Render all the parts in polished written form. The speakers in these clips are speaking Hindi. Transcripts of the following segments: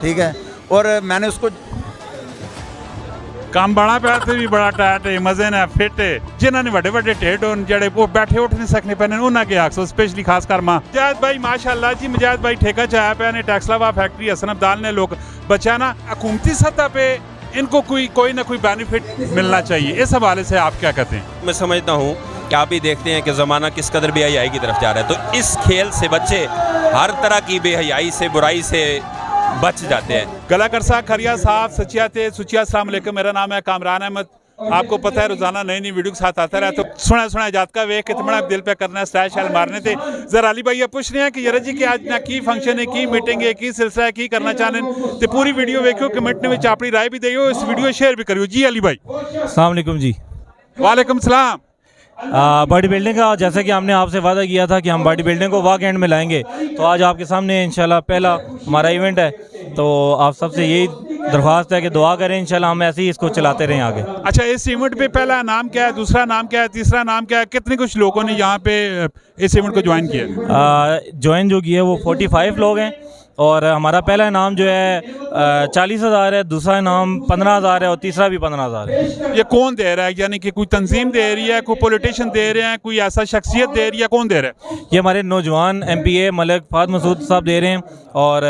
ठीक है, और मैंने उसको काम बड़ा पे ते भी बड़ा टाइट है, मजे ने फिट है। जिन्होंने बड़े बड़े ढेड होन जड़े वो बैठे उठ नहीं सकने पैने उन्हें के आखो स्पेशली खास कर मां मुजाहिद भाई माशाल्लाह जी। मुजाहिद भाई ठेका चाया पे ने टैक्सलावा फैक्ट्री हसन अब्दाल ने लोग बचाना हुकूमती सतह पे इनको कोई ना कोई बेनिफिट मिलना चाहिए। इस हवाले से आप क्या कहते हैं? मैं समझता हूँ कि आप भी देखते हैं कि ज़माना किस कदर बेहयाई की तरफ जा रहा है, तो इस खेल से बच्चे हर तरह की बेहयाई से बुराई से बच जाते हैं। गला करसा खरिया साहब सचिया थे सुचिया अस्सलाम वालेकुम। मेरा नाम है कामरान अहमद। आपको पता है रोजाना नई नई वीडियो के साथ आता रहा, तो सुना जात का वेख कितना दिल पे करना है स्टाइल शाइल मारने थे। जरा अली भाई पूछ रहे हैं कि यरा जी कि आज ना की फंक्शन है, की मीटिंग है, की सिलसिला है, की करना चाहते हैं, तो पूरी वीडियो वेखियो, कमेंट में अपनी राय भी दियो, इस वीडियो शेयर भी करियो। जी अली भाई अस्सलाम वालेकुम जी। वालेकुम सलाम। बॉडी बिल्डिंग का जैसा कि हमने आपसे वादा किया था कि हम बॉडी बिल्डिंग को वाक एंड में लाएंगे, तो आज आपके सामने इंशाल्लाह पहला हमारा इवेंट है। तो आप सबसे यही दरख्वास्त है कि दुआ करें, इंशाल्लाह हम ऐसे ही इसको चलाते रहें आगे। अच्छा, इस इवेंट पे पहला नाम क्या है, दूसरा नाम क्या है, तीसरा नाम क्या है? कितने कुछ लोगों ने यहाँ पे इस इवेंट को ज्वाइन किया? ज्वाइन जो किया वो 45 लोग हैं, और हमारा पहला इनाम जो है 40,000 है, दूसरा इनाम 15,000 है, और तीसरा भी 15,000 है। ये कौन दे रहा है? यानी कि कोई तंजीम दे रही है, कोई पॉलिटिशियन दे रहे हैं, कोई ऐसा शख्सियत दे रही है, कौन दे रहा है? ये हमारे नौजवान MPA मलिक फाद मसूद साहब दे रहे हैं, और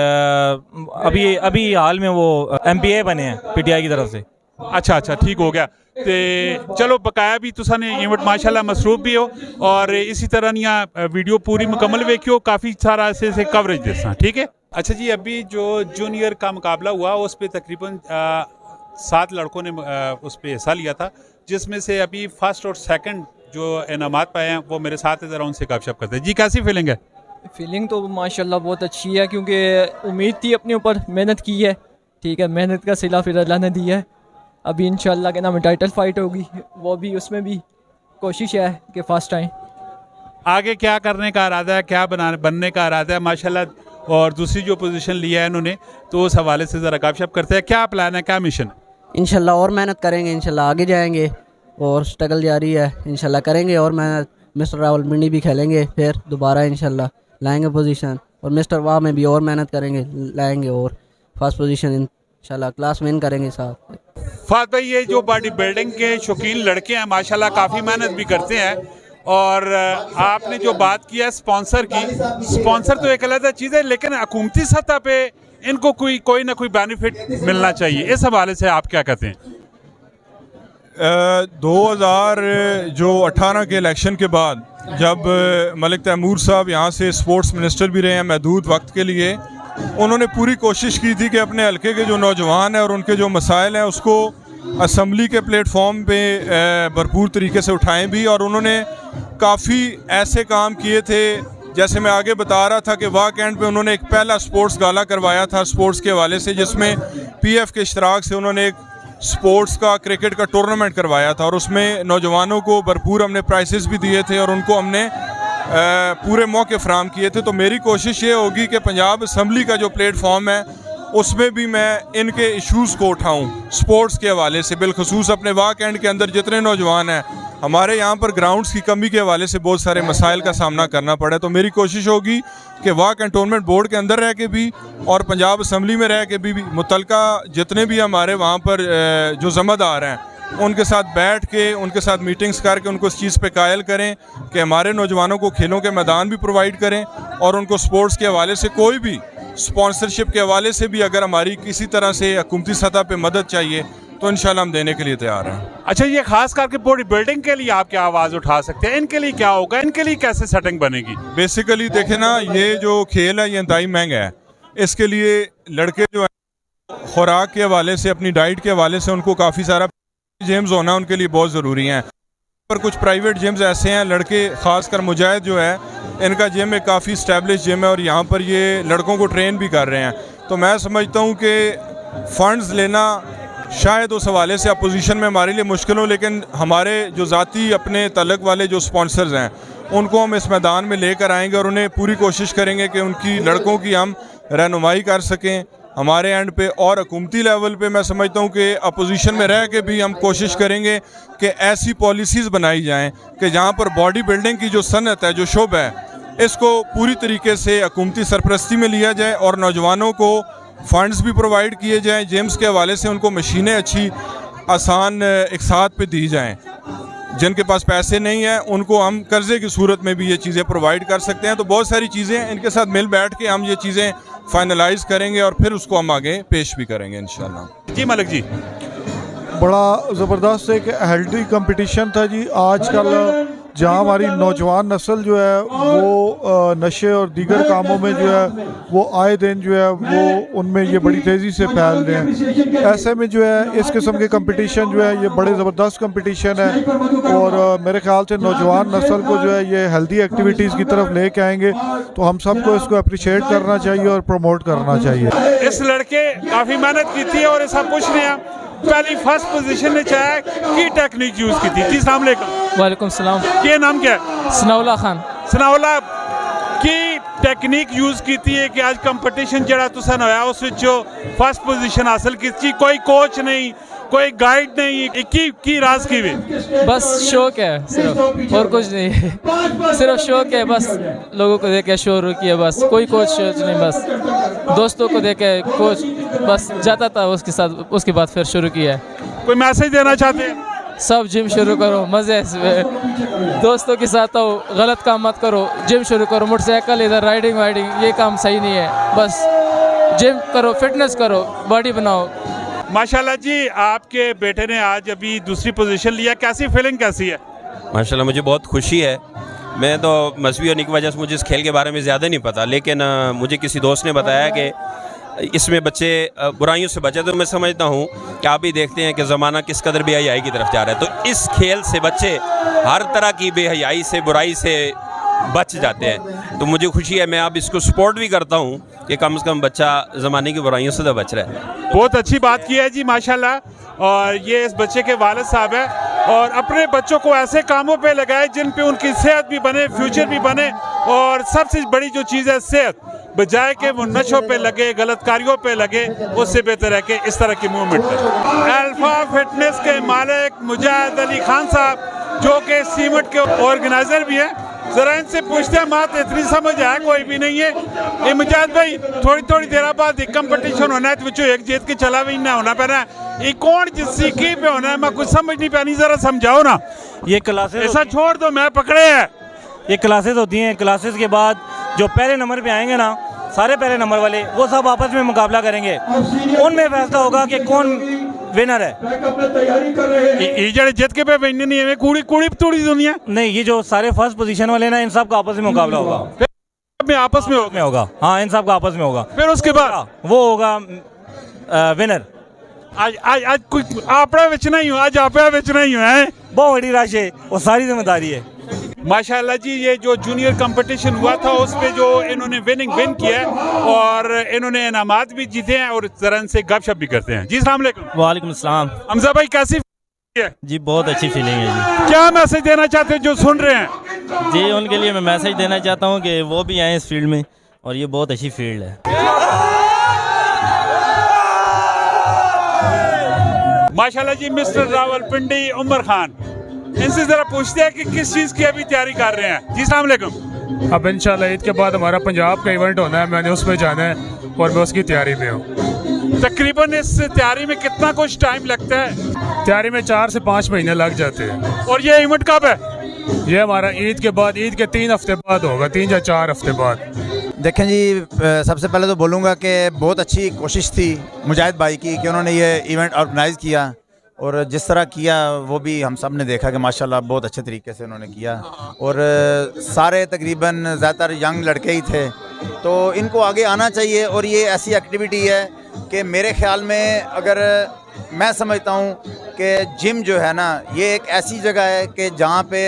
अभी हाल में वो MPA बने हैं PTI की तरफ से। अच्छा, ठीक हो गया। तो चलो बकाया भी तुसा ने इवेंट माशाल्लाह मसरूफ भी हो, और इसी तरह यहाँ वीडियो पूरी मुकम्मल वेखियो, काफ़ी सारा ऐसे कवरेज देसा। ठीक है। अच्छा जी, अभी जो जूनियर का मुकाबला हुआ उस पर तकरीबन 7 लड़कों ने उस पर हिस्सा लिया था, जिसमें से अभी फर्स्ट और सेकंड जो इनामात पाए हैं वो मेरे साथ ज़रा उनसे गपशप करते हैं। जी कैसी फीलिंग है? फीलिंग तो माशाल्लाह बहुत अच्छी है, क्योंकि उम्मीद थी अपने ऊपर, मेहनत की है। ठीक है, मेहनत का सिला फिर अल्लाह ने दिया है। अभी इंशाल्लाह के नाम टाइटल फाइट होगी, वो भी उसमें भी कोशिश है कि फर्स्ट आए। आगे क्या करने का इरादा है, क्या बनने का इरादा है? माशाल्लाह, और दूसरी जो पोजीशन लिया है इन्होंने, तो उस हवाले से ज़रा गपशप करते हैं। क्या प्लान है, क्या मिशन? इंशाल्लाह और मेहनत करेंगे, इंशाल्लाह आगे जाएंगे, और स्ट्रगल जारी है, इंशाल्लाह करेंगे और मेहनत। मिस्टर रावलपिंडी भी खेलेंगे, फिर दोबारा इंशाल्लाह लाएंगे पोजीशन, और मिस्टर वाह में भी और मेहनत करेंगे, लाएंगे और फर्स्ट पोजीशन इंशाल्लाह क्लास विन करेंगे साथ। फात भाई, ये जो बॉडी बिल्डिंग के शौकीन लड़के हैं माशाल्लाह काफ़ी मेहनत भी करते हैं, और आपने जो बात की है स्पॉन्सर की, स्पॉन्सर तो एक अलग चीज़ है, लेकिन हुकूमती सतह पे इनको कोई ना कोई बेनिफिट मिलना चाहिए। इस हवाले से आप क्या कहते हैं? 2018 के इलेक्शन के बाद जब मलिक तैमूर साहब यहाँ से स्पोर्ट्स मिनिस्टर भी रहे हैं महदूद वक्त के लिए, उन्होंने पूरी कोशिश की थी कि अपने हल्के के जो नौजवान हैं और उनके जो मसाइल हैं उसको असम्बली के प्लेटफॉर्म पे भरपूर तरीके से उठाएं भी। और उन्होंने काफ़ी ऐसे काम किए थे, जैसे मैं आगे बता रहा था कि वाक एंड पे उन्होंने एक पहला स्पोर्ट्स गाला करवाया था स्पोर्ट्स के हवाले से, जिसमें PF के इश्तराक से उन्होंने एक स्पोर्ट्स का क्रिकेट का टूर्नामेंट करवाया था, और उसमें नौजवानों को भरपूर हमने प्राइसेस भी दिए थे और उनको हमने पूरे मौके फराहम किए थे। तो मेरी कोशिश ये होगी कि पंजाब असम्बली का जो प्लेटफॉर्म है उसमें भी मैं इनके इश्यूज़ को उठाऊं स्पोर्ट्स के हवाले से, बिलखसूस अपने वाक एंड के अंदर जितने नौजवान हैं, हमारे यहाँ पर ग्राउंड्स की कमी के हवाले से बहुत सारे मसाइल का सामना करना पड़ा। तो मेरी कोशिश होगी कि वाक कैंटोनमेंट बोर्ड के अंदर रह के भी और पंजाब असम्बली में रह के भी मुतलका जितने भी हमारे वहाँ पर जो ज़िम्मेदार हैं उनके साथ बैठ के, उनके साथ मीटिंग्स करके उनको इस चीज़ पे कायल करें कि हमारे नौजवानों को खेलों के मैदान भी प्रोवाइड करें, और उनको स्पोर्ट्स के हवाले से कोई भी स्पॉन्सरशिप के हवाले से भी अगर हमारी किसी तरह से हुकूमती सतह पे मदद चाहिए तो इंशाल्लाह हम देने के लिए तैयार हैं। अच्छा, ये खास करके बॉडी बिल्डिंग के लिए आप क्या आवाज़ उठा सकते हैं? इनके लिए क्या होगा, इनके लिए कैसे सेटिंग बनेगी? बेसिकली देखें ना, ये जो खेल है ये इंतहाई महंगा है। इसके लिए लड़के जो है खुराक के हवाले से, अपनी डाइट के हवाले से उनको काफ़ी सारा जिम्स होना उनके लिए बहुत ज़रूरी हैं। पर कुछ प्राइवेट जिम्स ऐसे हैं, लड़के ख़ासकर मुजाहिद जो है इनका जिम एक काफ़ी इस्टेब्लिश जिम है और यहाँ पर ये लड़कों को ट्रेन भी कर रहे हैं। तो मैं समझता हूँ कि फ़ंड्स लेना शायद उस हवाले से अपोजिशन में हमारे लिए मुश्किल हो, लेकिन हमारे जो ज़ाती अपने तलक वाले जो स्पॉन्सर्स हैं उनको हम इस मैदान में लेकर आएंगे और उन्हें पूरी कोशिश करेंगे कि उनकी लड़कों की हम रहनुमाई कर सकें हमारे एंड पे। और हुकूमती लेवल पे मैं समझता हूँ कि अपोजिशन में रह के भी हम कोशिश करेंगे कि ऐसी पॉलिसीज़ बनाई जाएँ कि जहाँ पर बॉडी बिल्डिंग की जो सनत है, जो शोबा है, इसको पूरी तरीके से हुकूमती सरपरस्ती में लिया जाए और नौजवानों को फंड्स भी प्रोवाइड किए जाएं, जिम्स के हवाले से उनको मशीनें अच्छी आसान एक साथ पे दी जाएं। जिनके पास पैसे नहीं हैं उनको हम कर्जे की सूरत में भी ये चीज़ें प्रोवाइड कर सकते हैं। तो बहुत सारी चीज़ें इनके साथ मिल बैठ के हम ये चीज़ें फाइनलाइज करेंगे और फिर उसको हम आगे पेश भी करेंगे इंशाल्लाह। जी मलिक जी, बड़ा ज़बरदस्त एक हेल्दी कंपटीशन था जी। आजकल जहाँ हमारी नौजवान नस्ल जो है वो नशे और दीगर कामों में जो है वो आए दिन जो है वो उनमें ये बड़ी तेज़ी से फैल रहे हैं। ऐसे में जो है इस किस्म के कंपटीशन जो है ये बड़े ज़बरदस्त कंपटीशन है और मेरे ख्याल से नौजवान नस्ल को जो है ये हेल्दी एक्टिविटीज़ की तरफ लेके आएंगे तो हम सबको इसको अप्रिशिएट करना चाहिए और प्रमोट करना चाहिए। इस लड़के काफ़ी मेहनत की थी और ऐसा कुछ नहीं पहली फर्स्ट पोजीशन में चाहे की टेक्निक यूज़ की थी। जी अस्सलाम वालेकुम। वालेकुम सलाम। ये नाम क्या है? सनाउल्लाह खान। सनाउल्लाह की टेक्निक यूज़ की थी कि आज कंपटीशन जरा तुसन होया उस जो फर्स्ट पोजीशन हासिल की, कोई कोच नहीं, कोई गाइड नहीं, की राज की भी बस शौक है सिर्फ और कुछ नहीं सिर्फ शौक है, बस लोगों को देख के शुरू किया, बस कोई कोच शोच नहीं, बस दोस्तों को देख के कोच बस जाता था उसके साथ, उसके बाद फिर शुरू किया है। कोई मैसेज देना चाहते हैं? सब जिम शुरू करो, मज़े से दोस्तों के साथ आओ, गलत काम मत करो, जिम शुरू करो, मोटरसाइकिल इधर राइडिंग वाइडिंग ये काम सही नहीं है, बस जिम करो, फिटनेस करो, बॉडी बनाओ। माशाल्लाह जी, आपके बेटे ने आज अभी दूसरी पोजीशन लिया, कैसी फीलिंग कैसी है? माशाल्लाह मुझे बहुत खुशी है। मैं तो मजहबी होने की वजह से मुझे इस खेल के बारे में ज़्यादा नहीं पता, लेकिन मुझे किसी दोस्त ने बताया कि इसमें बच्चे बुराइयों से बचे। तो मैं समझता हूँ कि आप भी देखते हैं कि ज़माना किस कदर बेहयाई की तरफ जा रहा है, तो इस खेल से बच्चे हर तरह की बेहयाई से, बुराई से बच जाते हैं। तो मुझे खुशी है, मैं अब इसको सपोर्ट भी करता हूँ कि कम से कम बच्चा ज़माने की बुराइयों से तो बच रहा है। बहुत अच्छी बात की है जी माशाल्लाह। और ये इस बच्चे के वालिद साहब है, और अपने बच्चों को ऐसे कामों पे लगाए जिन पे उनकी सेहत भी बने, फ्यूचर भी बने, और सबसे बड़ी जो चीज़ है सेहत, बजाय के वो नशों पे लगे, गलत कार्यों पे लगे, उससे बेहतर है कि इस तरह की मूवमेंट है। अल्फा फिटनेस के मालिक मुजाहिद अली खान साहब जो कि सीमेंट के ऑर्गेनाइजर भी हैं, जरा इनसे पूछते हैं, बात इतनी समझ है कोई भी नहीं है। ये मुजाहिद भाई, थोड़ी थोड़ी देर बाद एक कंपटीशन होना है तो एक जीत के चला भी ना होना पैना, ये कौन जिससे की पे होना है, मैं कुछ समझ नहीं पानी, जरा समझाओ ना। ये क्लासेस ऐसा छोड़ दो, मैं पकड़े है। ये क्लासेस होती हैं, क्लासेस के बाद जो पहले नंबर पे आएंगे ना, सारे पहले नंबर वाले, वो सब आपस में मुकाबला करेंगे, उनमें फैसला होगा कि कौन विनर है। ये जड़े जित के पे बनने नहीं है, कूड़ी कूड़ी तोड़ी दुनिया नहीं, ये जो सारे फर्स्ट पोजीशन वाले ना, इन सब का आपस में मुकाबला होगा, फिर आपस में होगा। हाँ, इन सब का आपस में होगा, फिर उसके बाद वो होगा विनर। आज आज आज कोई आपड़ा बेचना ही हो, आज आपड़ा बेचना ही है, बहुत बड़ी राशि है, वो सारी जिम्मेदारी है। माशाल्लाह जी। ये जो जूनियर कंपटीशन हुआ था उस पे जो इन्होंने विन किया है और इन्होंने इनामात भी जीते हैं, और जरा इनसे गपशप भी करते हैं। जी अस्सलाम वालेकुम। वालेकुम सलाम। हमजा भाई कैसी है? जी बहुत अच्छी फीलिंग है जी। क्या मैसेज देना चाहते हैं जो सुन रहे हैं? जी उनके लिए मैं मैसेज देना चाहता हूँ कि वो भी आए इस फील्ड में, और ये बहुत अच्छी फील्ड है। माशाल्लाह जी। मिस्टर रावलपिंडी उमर खान, इनसे जरा पूछते हैं कि किस चीज़ की अभी तैयारी कर रहे हैं। जी अस्सलाम वालेकुम। अब इंशाल्लाह ईद के बाद हमारा पंजाब का इवेंट होना है, मैंने उस पर जाना है और मैं उसकी तैयारी में हूँ। तकरीबन इस तैयारी में कितना कुछ टाइम लगता है? तैयारी में 4 से 5 महीने लग जाते हैं। और ये इवेंट कब है? ये हमारा ईद के बाद, ईद के 3 हफ्ते बाद होगा, 3 या 4 हफ्ते बाद। देखें जी, सबसे पहले तो बोलूँगा कि बहुत अच्छी कोशिश थी मुजाहिद भाई की कि उन्होंने ये इवेंट ऑर्गेनाइज़ किया, और जिस तरह किया वो भी हम सब ने देखा कि माशाल्लाह बहुत अच्छे तरीके से उन्होंने किया, और सारे तकरीबन ज़्यादातर यंग लड़के ही थे, तो इनको आगे आना चाहिए। और ये ऐसी एक्टिविटी है कि मेरे ख़्याल में, अगर मैं समझता हूँ कि जिम जो है ना, ये एक ऐसी जगह है कि जहाँ पे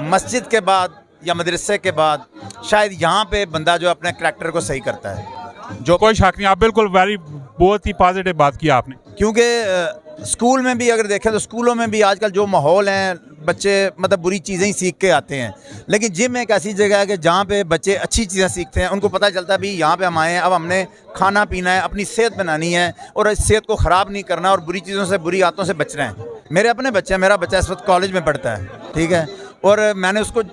मस्जिद के बाद या मदरसे के बाद शायद यहाँ पे बंदा जो अपने करैक्टर को सही करता है। जो कोई शक नहीं, आप बिल्कुल बहुत ही पॉजिटिव बात की आपने, क्योंकि स्कूल में भी अगर देखें तो स्कूलों में भी आजकल जो माहौल हैं, बच्चे मतलब बुरी चीज़ें ही सीख के आते हैं, लेकिन जिम एक ऐसी जगह है कि जहाँ पे बच्चे अच्छी चीज़ें सीखते हैं। उनको पता चलता है भी यहाँ पे हम आए हैं, अब हमने खाना पीना है, अपनी सेहत बनानी है, और इस सेहत को ख़राब नहीं करना, और बुरी चीज़ों से, बुरी आदतों से बचना है। मेरे अपने बच्चे हैं, मेरा बच्चा इस वक्त कॉलेज में पढ़ता है, ठीक है, और मैंने उसको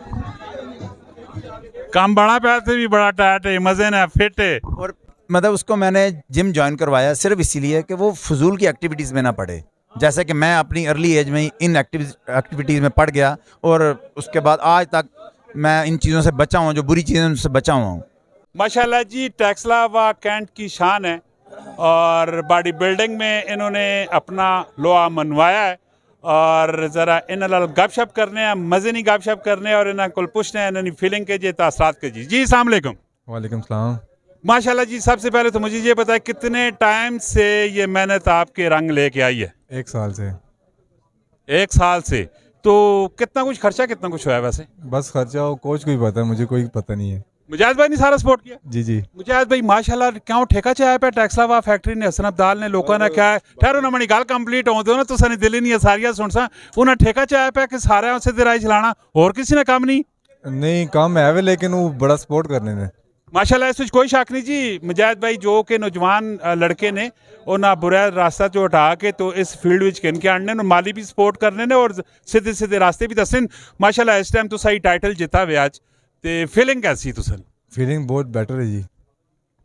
काम बड़ा पैसे भी बड़ा टाइट है, मजे ने फिट है, और मतलब उसको मैंने जिम ज्वाइन करवाया सिर्फ इसीलिए कि वो फजूल की एक्टिविटीज़ में ना पड़े। जैसे कि मैं अपनी अर्ली एज में ही इन एक्टिविटीज़ में पड़ गया और उसके बाद आज तक मैं इन चीज़ों से बचा हूँ, जो बुरी चीज़ों से बचा हुआ हूँ। माशाल्लाह जी, टेक्सला कैंट की शान है और बॉडी बिल्डिंग में इन्होंने अपना लोहा मनवाया है और ज़रा इन गपशप करने हैं, मज़े नहीं गपशप करने और इन्हें कुल पूछने हैं इन्होंने फीलिंग के जी तासरात के जी। अस्सलाम वालेकुम। वालेकुम सलाम। माशाल्लाह जी, सबसे पहले तो मुझे ये बताएं कितने टाइम से ये मेहनत आपके रंग लेके आई है? 1 साल से। 1 साल से। तो कितना कुछ खर्चा कितना कुछ हुआ है वैसे? बस खर्चा हो कोच को ही पता है, मुझे कोई पता नहीं है। मुजाहिद भाई ने सारा सपोर्ट किया? जी जी। मुजाहिद भाई माशाल्लाह क्यों ठेका चाया पे टेक्सला फैक्ट्री ने हसन अब्दाल ने लोगों ने क्या है ठहरो ना मनी गल कंप्लीट हो दो ना तो सनी दिल ही नहीं है सारिया सुन सा उन्हें ठेका चाया पे कि सारे उसे दिराई चलाना और किसी ने काम नहीं काम है वे लेकिन वो बड़ा सपोर्ट करने ने माशाल्लाह इस कोई शक नहीं जी। मुजाहिद भाई जो कि नौजवान लड़के ने उन्हें बुरा रास्ता जो उठा के तो इस फील्ड विच किन के आने माली भी सपोर्ट करने ने और सीधे सीधे रास्ते भी दसने। माशाल्लाह इस टाइम तो सही टाइटल जिता वे आज ते फीलिंग कैसी तुसन? फीलिंग बहुत बेटर है जी।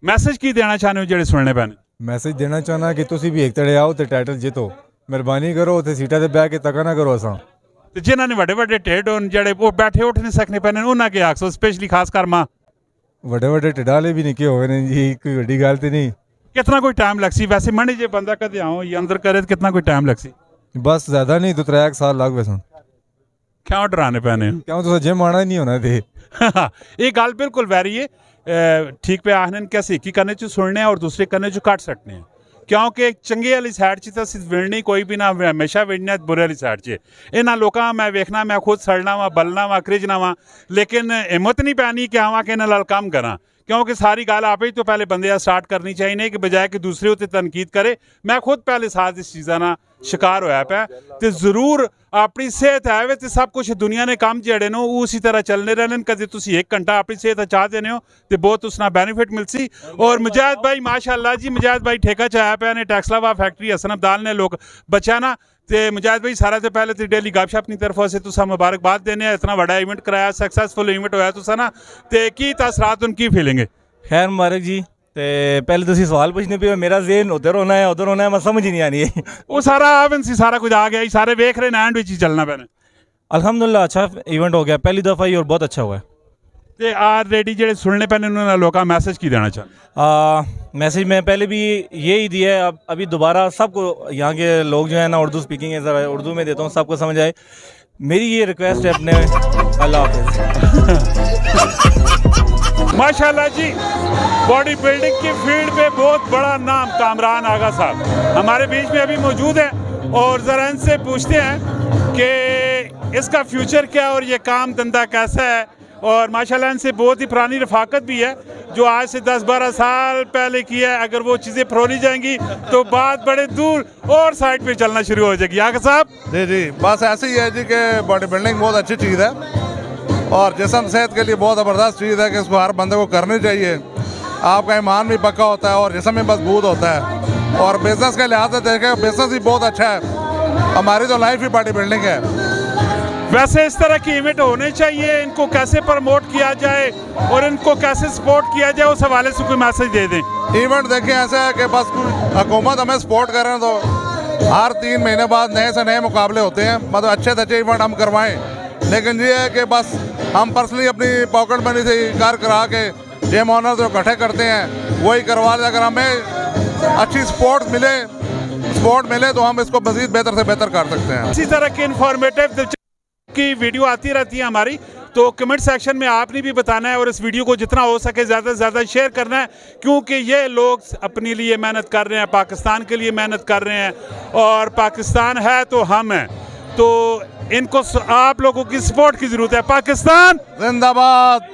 मैसेज की देना चाहते हो जेडे सुनने पैने? मैसेज देना चाहना कि तुसी भी एक तड़े आओ तो टाइटल जितो, मेहरबानी करो तो सीटा ते बैठ के तका ना करो असा ते जिन्होंने बड़े बड़े टेड होन जेडे वो बैठे उठ नहीं सकने पैने उन्हें के आखो स्पेशली खास कर मां बड़े बड़े टिडाले भी निके हो गए जी, कोई बड़ी गल तो नहीं। कितना कोई टाइम लग सी वैसे मनी जे बंदा कदे आओ ये अंदर करे तो कितना कोई टाइम लग सी? बस ज्यादा नहीं तो 3 साल लग वैसा। क्यों डराने पैने? क्यों तो जिम आना ही नहीं होना थे। ये गल बिल्कुल वैरी है ठीक पे आखने कैसे एक ही करने चो सुनने और दूसरे करने चो कट सकने हैं क्योंकि चंगे वाली साइड च तो विड़नी कोई भी ना हमेशा विड़ना बुरे वाली साइड च इन्होंने लोगों मैं वेखना मैं खुद सड़ना वा बलना वा क्रिजना वा लेकिन हिम्मत नहीं पैनी कि आवा कि इन्होंने कम करा क्योंकि सारी गल आप ही तो पहले बंदे स्टार्ट करनी चाहिए कि बजाय कि दूसरे उत्ते तनकीद करे। मैं खुद पहले साथ इस चीज़ा ना शिकार होया पाया तो जरूर अपनी सेहत है तो सब कुछ दुनिया ने काम जेड़े नो उसी तरह चलने रहने कदे तुसी 1 घंटा अपनी सेहत चाह देने हो तो बहुत उसना बेनिफिट मिलसी। और मुजाहिद भाई माशाल्लाह जी मुजाहिद भाई ठेका चाया पाया ने टेक्सला फैक्ट्री हसन अब्दाल ने लोग बचा ना तो मुजाहिद भाई सारा तो पहले तो डेली गपशप की तरफों से तुसा मुबारकबाद देने इतना बड़ा इवेंट कराया सक्सैसफुल इवेंट होया तुसा ना तो की तासरात उनकी फीलिंग है? खैर मुबारक जी। ते पहले तुसी सवाल पूछने पे मेरा ज़हन उधर होना है मैं समझ ही नहीं आनी है वो सारा आवन सी सारा कुछ आ गया सारे वेख रहे एंड विच ही चलना पैना। अल्हम्दुलिल्लाह अच्छा इवेंट हो गया पहली दफ़ा ही और बहुत अच्छा हुआ है। ते ऑलरेडी जेडे सुनने पैने उन्होंने लोगों मैसेज की देना चाहते? मैसेज मैं पहले भी यही दिया है अब अभी दोबारा सबको यहाँ के लोग जो है ना उर्दू स्पीकिंग है ज़रा उर्दू में देता हूँ सबको समझ आए। मेरी ये रिक्वेस्ट है अपने अल्लाह हाफ़िज़। माशाल्लाह जी बॉडी बिल्डिंग की फील्ड पे बहुत बड़ा नाम कामरान आगा साहब हमारे बीच में अभी मौजूद है और ज़रा इनसे पूछते हैं कि इसका फ्यूचर क्या और ये काम धंधा कैसा है और माशाल्लाह इनसे बहुत ही पुरानी रफाकत भी है जो आज से 10-12 साल पहले की है। अगर वो चीज़ें फरोली जाएंगी तो बात बड़े दूर और साइड पे चलना शुरू हो जाएगी। आगा साहब? जी जी बस ऐसे ही है जी कि बॉडी बिल्डिंग बहुत अच्छी चीज़ है और जिस्म सेहत के लिए बहुत ज़बरदस्त चीज़ है कि इसको हर बंदे को करनी चाहिए। आपका ईमान भी पक्का होता है और जिस्म भी मजबूत होता है और बिज़नेस के लिहाज से देखें बिज़नेस भी बहुत अच्छा है। हमारी तो लाइफ ही बॉडी बिल्डिंग है। वैसे इस तरह की इवेंट होने चाहिए इनको कैसे प्रमोट किया जाए और इनको कैसे सपोर्ट किया जाए उस हवाले से कोई मैसेज दे दें। इवेंट देखिए ऐसा है कि बस हुकूमत हमें सपोर्ट करें तो हर 3 महीने बाद नए से नए मुकाबले होते हैं मतलब अच्छे से अच्छे इवेंट हम करवाएं लेकिन ये है कि बस हम पर्सनली अपनी पॉकेट मनी से कार करा के जिम ऑनर जो इकट्ठे करते हैं वही करवा लें। अगर हमें अच्छी सपोर्ट मिले तो हम इसको मज़ीद बेहतर से बेहतर कर सकते हैं। इसी तरह की इंफॉर्मेटिव की वीडियो आती रहती है हमारी तो कमेंट सेक्शन में आपने भी बताना है और इस वीडियो को जितना हो सके ज़्यादा से ज़्यादा शेयर करना है क्योंकि ये लोग अपने लिए मेहनत कर रहे हैं पाकिस्तान के लिए मेहनत कर रहे हैं और पाकिस्तान है तो हम हैं तो इनको आप लोगों की सपोर्ट की ज़रूरत है। पाकिस्तान जिंदाबाद।